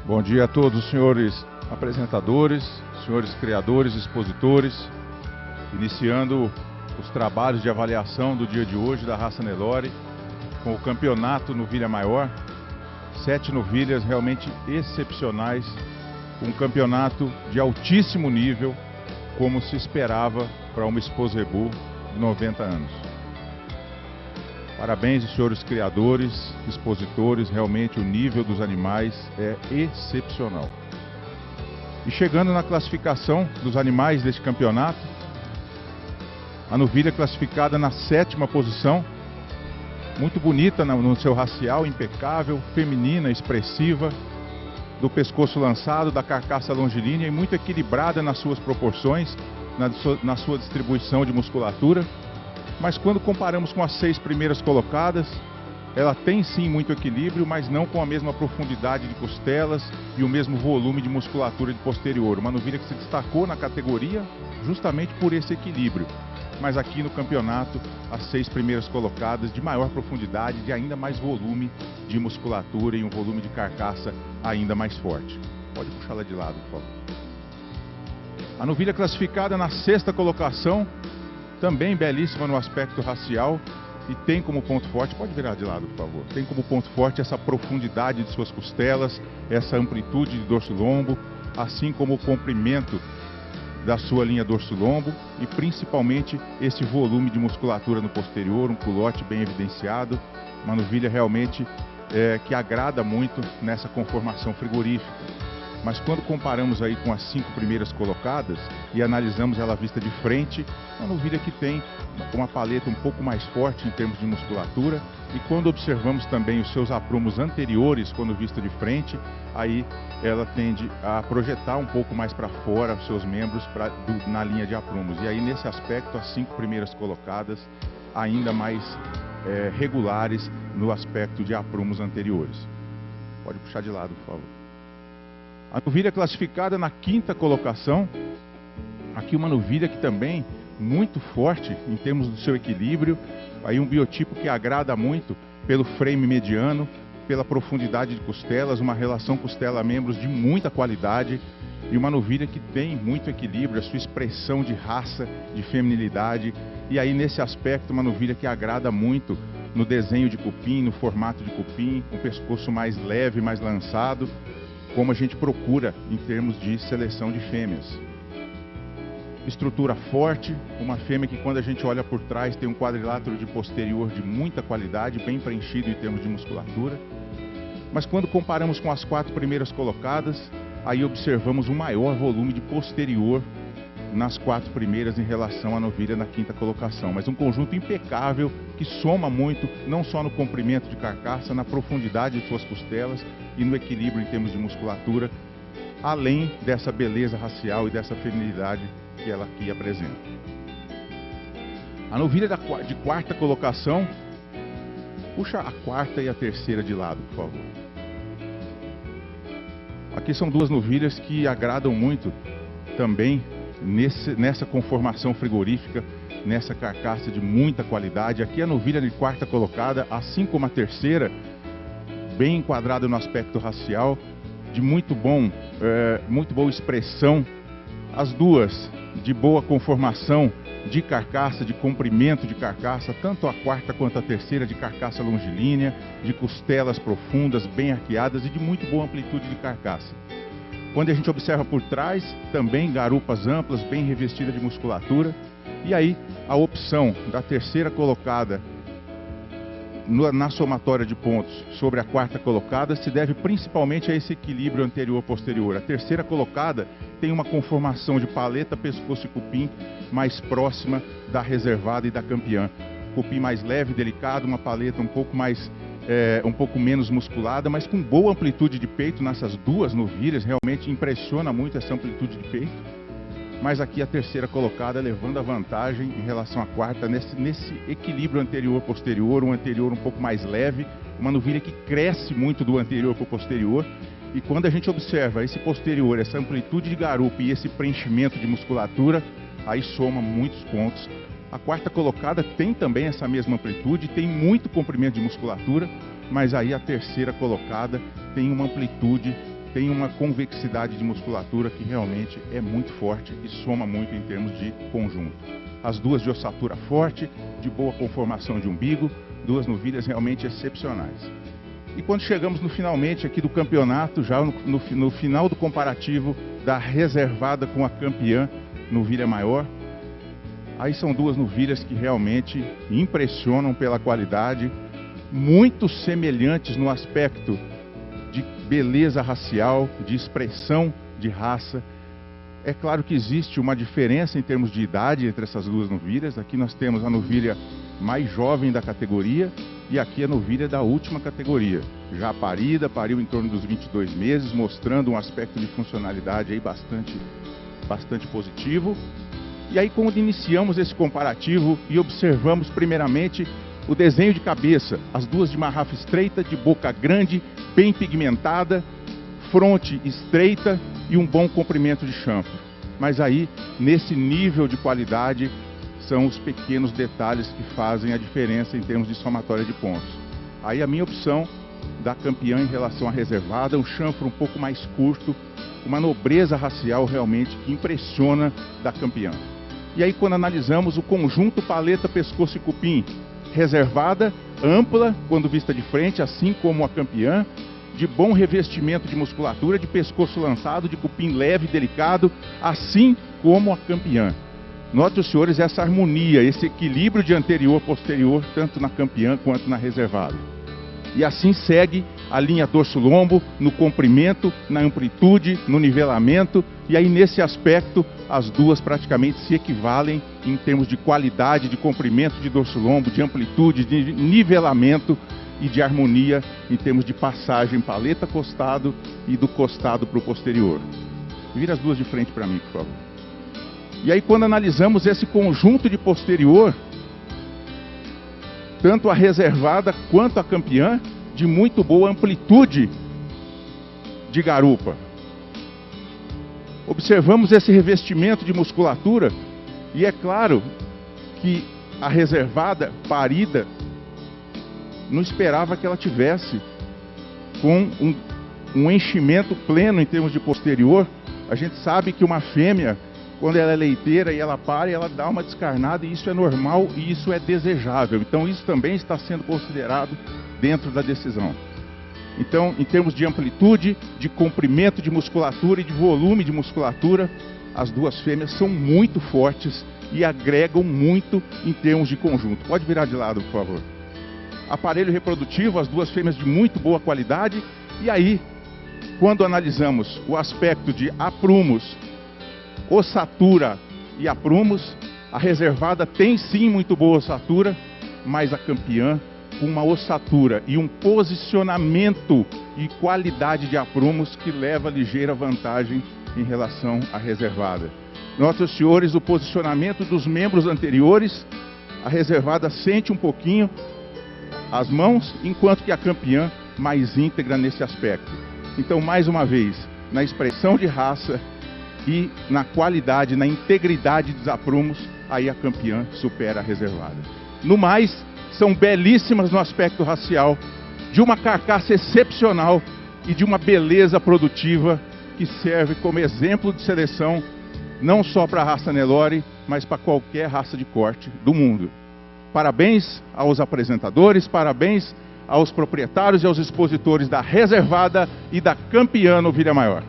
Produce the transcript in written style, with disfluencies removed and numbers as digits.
Bom dia a todos os senhores apresentadores, senhores criadores, expositores, iniciando os trabalhos de avaliação do dia de hoje da raça Nelore, com o campeonato novilha maior, 7 novilhas realmente excepcionais, um campeonato de altíssimo nível, como se esperava para uma Expos Rebu de 90 anos. Parabéns aos senhores criadores, expositores, realmente o nível dos animais é excepcional. E chegando na classificação dos animais deste campeonato, a novilha classificada na 7ª posição, muito bonita no seu racial, impecável, feminina, expressiva, do pescoço lançado, da carcaça longilínea e muito equilibrada nas suas proporções, na sua distribuição de musculatura. Mas quando comparamos com as 6 primeiras colocadas, ela tem sim muito equilíbrio, mas não com a mesma profundidade de costelas e o mesmo volume de musculatura de posterior. Uma novilha que se destacou na categoria justamente por esse equilíbrio. Mas aqui no campeonato, as 6 primeiras colocadas de maior profundidade, de ainda mais volume de musculatura e um volume de carcaça ainda mais forte. Pode puxar lá de lado, por favor. A novilha classificada na 6ª colocação, também belíssima no aspecto racial e tem como ponto forte, pode virar de lado, por favor, tem como ponto forte essa profundidade de suas costelas, essa amplitude de dorso-lombo, assim como o comprimento da sua linha dorso-lombo e principalmente esse volume de musculatura no posterior, um culote bem evidenciado, uma novilha realmente que agrada muito nessa conformação frigorífica. Mas quando comparamos aí com as 5 primeiras colocadas e analisamos ela vista de frente, uma novilha que tem uma paleta um pouco mais forte em termos de musculatura, e quando observamos também os seus aprumos anteriores, quando vista de frente, aí ela tende a projetar um pouco mais para fora os seus membros na linha de aprumos. E aí nesse aspecto as 5 primeiras colocadas ainda mais regulares no aspecto de aprumos anteriores. Pode puxar de lado, por favor. A novilha classificada na 5ª colocação, aqui uma novilha que também muito forte em termos do seu equilíbrio, aí um biotipo que agrada muito pelo frame mediano, pela profundidade de costelas, uma relação costela-membros de muita qualidade e uma novilha que tem muito equilíbrio, a sua expressão de raça, de feminilidade, e aí nesse aspecto uma novilha que agrada muito no desenho de cupim, no formato de cupim, um pescoço mais leve, mais lançado, como a gente procura em termos de seleção de fêmeas. Estrutura forte, uma fêmea que quando a gente olha por trás tem um quadrilátero de posterior de muita qualidade, bem preenchido em termos de musculatura. Mas quando comparamos com as 4 primeiras colocadas, aí observamos um maior volume de posterior nas 4 primeiras em relação à novilha na 5ª colocação. Mas um conjunto impecável que soma muito, não só no comprimento de carcaça, na profundidade de suas costelas e no equilíbrio em termos de musculatura, além dessa beleza racial e dessa feminilidade que ela aqui apresenta. A novilha de 4ª colocação, puxa a 4ª e a 3ª de lado, por favor. Aqui são 2 novilhas que agradam muito também nessa conformação frigorífica, nessa carcaça de muita qualidade. Aqui a novilha de 4ª colocada, assim como a 3ª, bem enquadrada no aspecto racial, de muito boa expressão. As 2 de boa conformação de carcaça, de comprimento de carcaça, tanto a 4ª quanto a 3ª de carcaça longilínea, de costelas profundas, bem arqueadas e de muito boa amplitude de carcaça. Quando a gente observa por trás, também garupas amplas, bem revestidas de musculatura. E aí, a opção da 3ª colocada na somatória de pontos sobre a 4ª colocada se deve principalmente a esse equilíbrio anterior-posterior. A 3ª colocada tem uma conformação de paleta, pescoço e cupim mais próxima da reservada e da campeã. Cupim mais leve, delicado, uma paleta um pouco menos musculada, mas com boa amplitude de peito nessas 2 novilhas, realmente impressiona muito essa amplitude de peito. Mas aqui a 3ª colocada levando a vantagem em relação à 4ª, nesse equilíbrio anterior-posterior, um anterior um pouco mais leve, uma novilha que cresce muito do anterior para o posterior. E quando a gente observa esse posterior, essa amplitude de garupa e esse preenchimento de musculatura, aí soma muitos pontos. A 4ª colocada tem também essa mesma amplitude, tem muito comprimento de musculatura, mas aí a 3ª colocada tem uma amplitude tem uma convexidade de musculatura que realmente é muito forte e soma muito em termos de conjunto. As duas de ossatura forte, de boa conformação de umbigo, duas novilhas realmente excepcionais. E quando chegamos finalmente aqui do campeonato, já no final do comparativo da reservada com a campeã novilha maior, aí são duas novilhas que realmente impressionam pela qualidade, muito semelhantes no aspecto de beleza racial, de expressão de raça. É claro que existe uma diferença em termos de idade entre essas duas novilhas. Aqui nós temos a novilha mais jovem da categoria e aqui a novilha da última categoria. Já parida, pariu em torno dos 22 meses, mostrando um aspecto de funcionalidade aí bastante positivo. E aí quando iniciamos esse comparativo e observamos primeiramente o desenho de cabeça, as duas de marrafa estreita, de boca grande, bem pigmentada, fronte estreita e um bom comprimento de chanfro. Mas aí, nesse nível de qualidade, são os pequenos detalhes que fazem a diferença em termos de somatória de pontos. Aí a minha opção da campeã em relação à reservada, um chanfro um pouco mais curto, uma nobreza racial realmente que impressiona da campeã. E aí quando analisamos o conjunto paleta, pescoço e cupim, reservada, ampla quando vista de frente, assim como a campeã, de bom revestimento de musculatura, de pescoço lançado, de cupim leve e delicado, assim como a campeã. Note, os senhores, essa harmonia, esse equilíbrio de anterior-posterior, tanto na campeã quanto na reservada. E assim segue a linha dorso-lombo, no comprimento, na amplitude, no nivelamento, e aí nesse aspecto as duas praticamente se equivalem em termos de qualidade, de comprimento de dorso-lombo, de amplitude, de nivelamento e de harmonia em termos de passagem paleta-costado e do costado para o posterior. Vira as duas de frente para mim, por favor. E aí quando analisamos esse conjunto de posterior, tanto a reservada quanto a campeã, de muito boa amplitude de garupa. Observamos esse revestimento de musculatura e é claro que a reservada, parida, não esperava que ela tivesse com um enchimento pleno em termos de posterior. A gente sabe que uma fêmea, quando ela é leiteira e ela para, ela dá uma descarnada, e isso é normal e isso é desejável. Então isso também está sendo considerado dentro da decisão. Então, em termos de amplitude, de comprimento de musculatura e de volume de musculatura, as duas fêmeas são muito fortes e agregam muito em termos de conjunto. Pode virar de lado, por favor. Aparelho reprodutivo, as duas fêmeas de muito boa qualidade. E aí, quando analisamos o aspecto de aprumos, ossatura e aprumos, a reservada tem sim muito boa ossatura, mas a campeã com uma ossatura e um posicionamento e qualidade de aprumos que leva ligeira vantagem em relação à reservada. Notem, senhores, o posicionamento dos membros anteriores, a reservada sente um pouquinho as mãos, enquanto que a campeã mais íntegra nesse aspecto. Então, mais uma vez, na expressão de raça e na qualidade, na integridade dos aprumos, aí a campeã supera a reservada. No mais, são belíssimas no aspecto racial, de uma carcaça excepcional e de uma beleza produtiva que serve como exemplo de seleção, não só para a raça Nelore, mas para qualquer raça de corte do mundo. Parabéns aos apresentadores, parabéns aos proprietários e aos expositores da reservada e da campeã novilha maior.